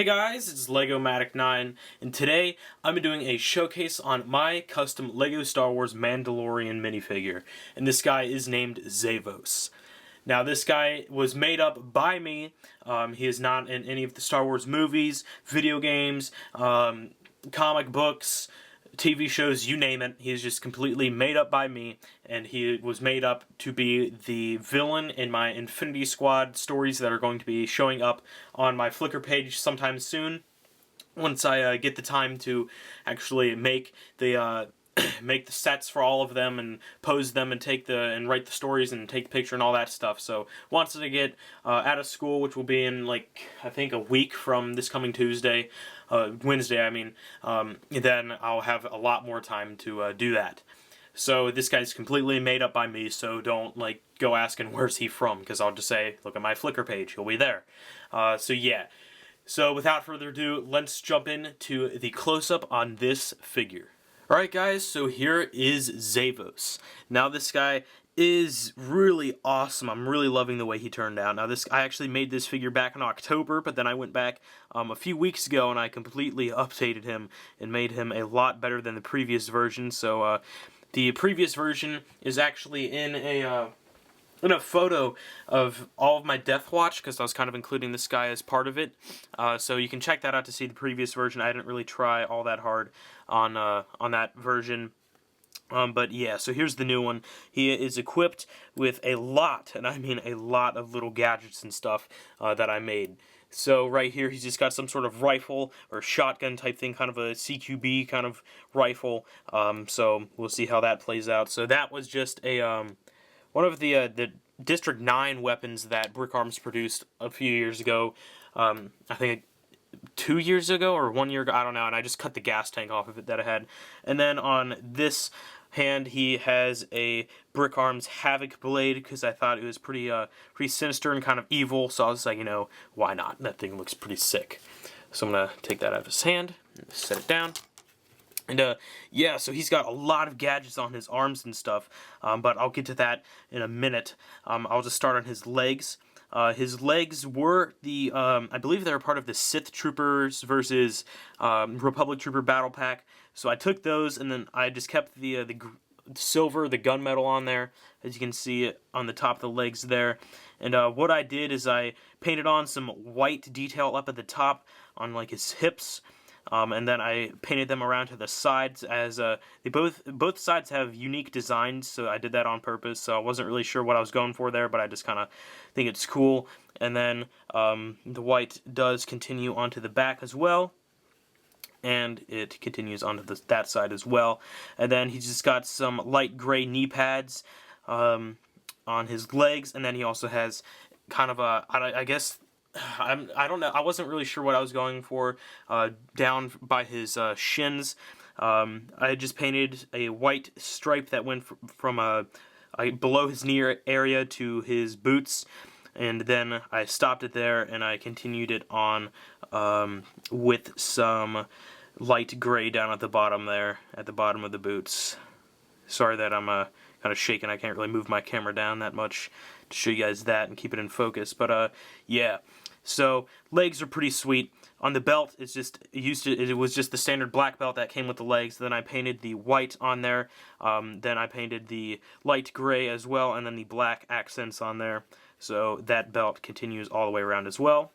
Hey guys, it's LegoMatic9, and today I'm doing a showcase on my custom LEGO Star Wars Mandalorian minifigure, and this guy is named Zevos. Now this guy was made up by me. He is not in any of the Star Wars movies, video games, comic books, TV shows, you name it. He is just completely made up by me, and he was made up to be the villain in my Infinity Squad stories that are going to be showing up on my Flickr page sometime soon, once I get the time to actually make the make the sets for all of them and pose them and write the stories and take the picture and all that stuff. So once I get out of school, which will be in I think a week from this coming Tuesday, Wednesday I mean, then I'll have a lot more time to do that. So this guy's completely made up by me, so don't go asking where's he from, because I'll just say look at my Flickr page, he'll be there. So yeah. So without further ado, let's jump into the close-up on this figure. Alright guys, so here is Zevos. Now this guy is really awesome. I'm really loving the way he turned out. Now I actually made this figure back in October, but then I went back a few weeks ago and I completely updated him and made him a lot better than the previous version. So the previous version is actually in a photo of all of my Death Watch, because I was kind of including this guy as part of it. So you can check that out to see the previous version. I didn't really try all that hard on that version. But yeah, so here's the new one. He is equipped with a lot, and I mean a lot of little gadgets and stuff that I made. So right here, he's just got some sort of rifle or shotgun type thing, kind of a CQB kind of rifle. So we'll see how that plays out. So that was just a one of the District 9 weapons that Brick Arms produced a few years ago. I think 2 years ago or 1 year ago, I don't know, and I just cut the gas tank off of it that I had. And then on this hand, he has a Brick Arms Havoc blade, because I thought it was pretty sinister and kind of evil, so I was like, you know, why not? That thing looks pretty sick. So I'm going to take that out of his hand and set it down. And yeah, so he's got a lot of gadgets on his arms and stuff, but I'll get to that in a minute. I'll just start on his legs. His legs were I believe they were part of the Sith Troopers versus Republic Trooper Battle Pack. So I took those, and then I just kept the silver, the gunmetal on there, as you can see it on the top of the legs there. And what I did is I painted on some white detail up at the top on his hips. And then I painted them around to the sides, as they both sides have unique designs, so I did that on purpose. So I wasn't really sure what I was going for there, but I just kind of think it's cool. And then the white does continue onto the back as well, and it continues onto that side as well. And then he's just got some light gray knee pads on his legs, and then he also has kind of I guess, I don't know, I wasn't really sure what I was going for down by his shins. I just painted a white stripe that went from below his knee area to his boots, and then I stopped it there and I continued it on with some light gray down at the bottom there, at the bottom of the boots. Sorry that I'm kind of shaking. I can't really move my camera down that much to show you guys that and keep it in focus. But yeah, so legs are pretty sweet. On the belt, it was just the standard black belt that came with the legs. Then I painted the white on there. Then I painted the light gray as well, and then the black accents on there. So that belt continues all the way around as well.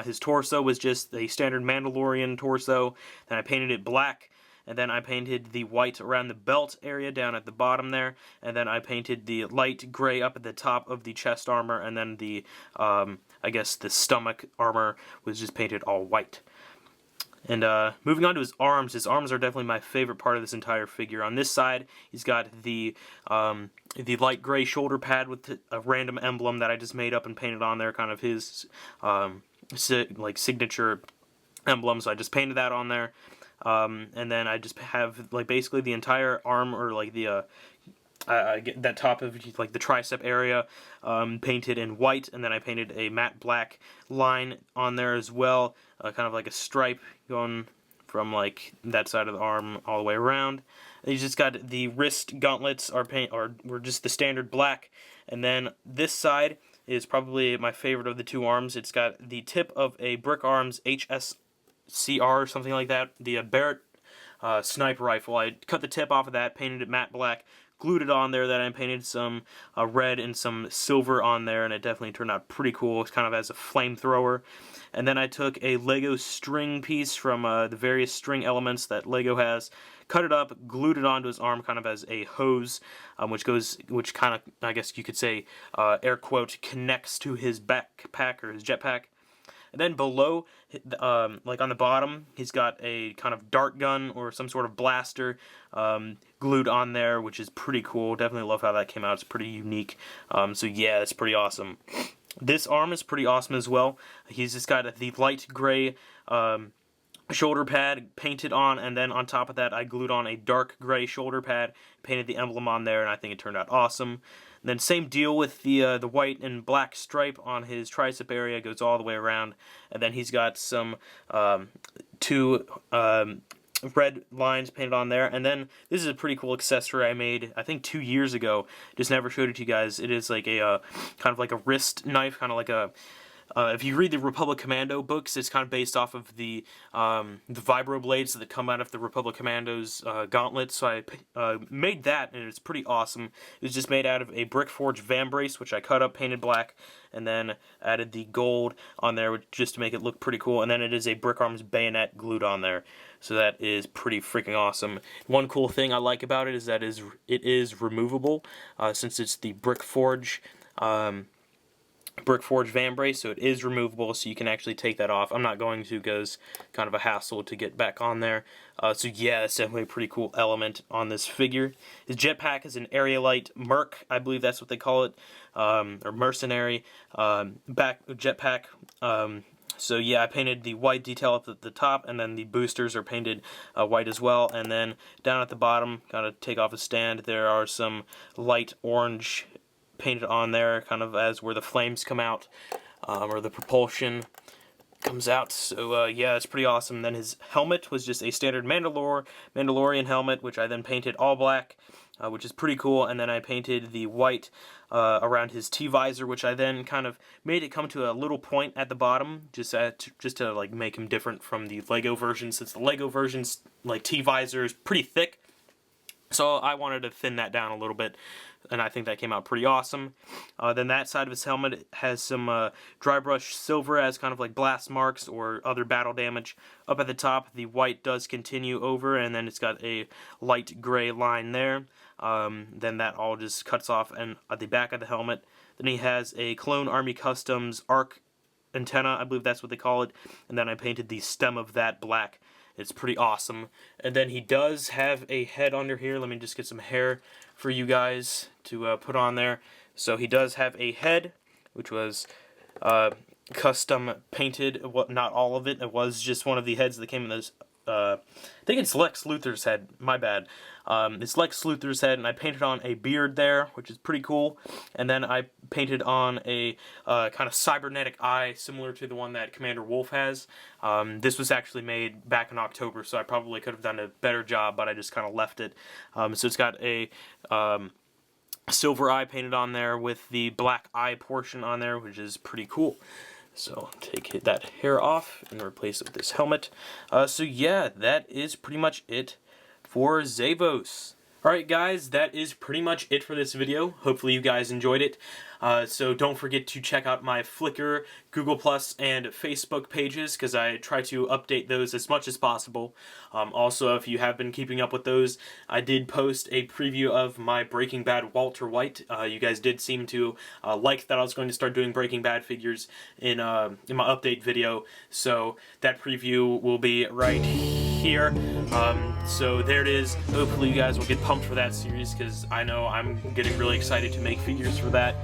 His torso was just the standard Mandalorian torso. Then I painted it black. And then I painted the white around the belt area down at the bottom there. And then I painted the light gray up at the top of the chest armor. And then the, I guess the stomach armor was just painted all white. And moving on to his arms are definitely my favorite part of this entire figure. On this side, he's got the light gray shoulder pad with a random emblem that I just made up and painted on there, kind of his signature emblem. So I just painted that on there. And then I just have basically the entire arm, or that top of the tricep area painted in white, and then I painted a matte black line on there as well, kind of like a stripe going from that side of the arm all the way around. And you just got the wrist gauntlets were just the standard black, and then this side is probably my favorite of the two arms. It's got the tip of a Brick Arms HSCR or something like that, the Barrett sniper rifle. I cut the tip off of that, painted it matte black, glued it on there, then I painted some red and some silver on there, and it definitely turned out pretty cool. It's kind of as a flamethrower. And then I took a Lego string piece from the various string elements that Lego has, cut it up, glued it onto his arm kind of as a hose, which kind of, I guess you could say, air quote, connects to his backpack or his jetpack. And then below, like on the bottom, he's got a kind of dart gun or some sort of blaster glued on there, which is pretty cool. Definitely love how that came out. It's pretty unique. So yeah, it's pretty awesome. This arm is pretty awesome as well. He's just got the light gray shoulder pad painted on, and then on top of that I glued on a dark gray shoulder pad, painted the emblem on there, and I think it turned out awesome. And then same deal with the white and black stripe on his tricep area, goes all the way around, and then he's got some two red lines painted on there. And then this is a pretty cool accessory I made, I think 2 years ago. Just never showed it to you guys. It is like a kind of like a wrist knife, kind of like a if you read the Republic Commando books, it's kind of based off of the vibro blades that come out of the Republic Commando's gauntlets. So I made that, and it's pretty awesome. It was just made out of a brick forged vambrace, which I cut up, painted black, and then added the gold on there just to make it look pretty cool. And then it is a Brick Arms bayonet glued on there. So that is pretty freaking awesome. One cool thing I like about it is that it is removable, since it's the brick forge vambrace, so it is removable, so you can actually take that off. I'm not going to because kind of a hassle to get back on there. So yeah, it's definitely a pretty cool element on this figure. His jetpack is an Aerolite Merc, I believe that's what they call it, or mercenary jetpack. So yeah, I painted the white detail up at the top, and then the boosters are painted white as well. And then down at the bottom, gotta take off a stand, there are some light orange painted on there, kind of as where the flames come out, or the propulsion comes out. So yeah, it's pretty awesome. Then his helmet was just a standard Mandalorian helmet, which I then painted all black, which is pretty cool. And then I painted the white around his T-visor, which I then kind of made it come to a little point at the bottom, just to like make him different from the Lego version, since the Lego version's like T-visor is pretty thick. So I wanted to thin that down a little bit, and I think that came out pretty awesome. Then that side of his helmet has some dry brush silver as kind of like blast marks or other battle damage. Up at the top, the white does continue over, and then it's got a light gray line there. Then that all just cuts off and at the back of the helmet. Then he has a Clone Army Customs arc antenna, I believe that's what they call it, and then I painted the stem of that black. It's pretty awesome. And then he does have a head under here. Let me just get some hair for you guys to put on there. So he does have a head, which was custom painted. Not all of it. It was just one of the heads that came in this. I think it's Lex Luthor's head. My bad. It's Lex Luthor's head, and I painted on a beard there, which is pretty cool. And then I painted on a kind of cybernetic eye, similar to the one that Commander Wolf has. This was actually made back in October, so I probably could have done a better job, but I just kind of left it. So it's got a silver eye painted on there with the black eye portion on there, which is pretty cool. So take that hair off and replace it with this helmet. So yeah, that is pretty much it for Zevos. Alright guys, that is pretty much it for this video. Hopefully you guys enjoyed it. So don't forget to check out my Flickr, Google+, and Facebook pages, because I try to update those as much as possible. Also, if you have been keeping up with those, I did post a preview of my Breaking Bad Walter White. You guys did seem to like that I was going to start doing Breaking Bad figures in my update video, so that preview will be right here. So there it is. Hopefully you guys will get pumped for that series, because I know I'm getting really excited to make figures for that.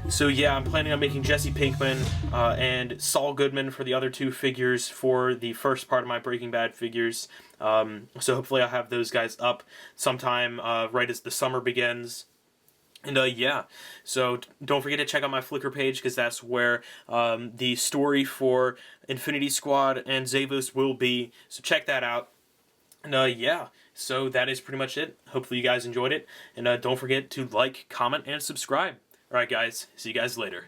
So yeah, I'm planning on making Jesse Pinkman and Saul Goodman for the other two figures for the first part of my Breaking Bad figures. So hopefully I'll have those guys up sometime right as the summer begins. And yeah, so don't forget to check out my Flickr page, because that's where the story for Infinity Squad and Zevos will be. So check that out. And yeah, so that is pretty much it. Hopefully you guys enjoyed it. And don't forget to like, comment, and subscribe. Alright guys, see you guys later.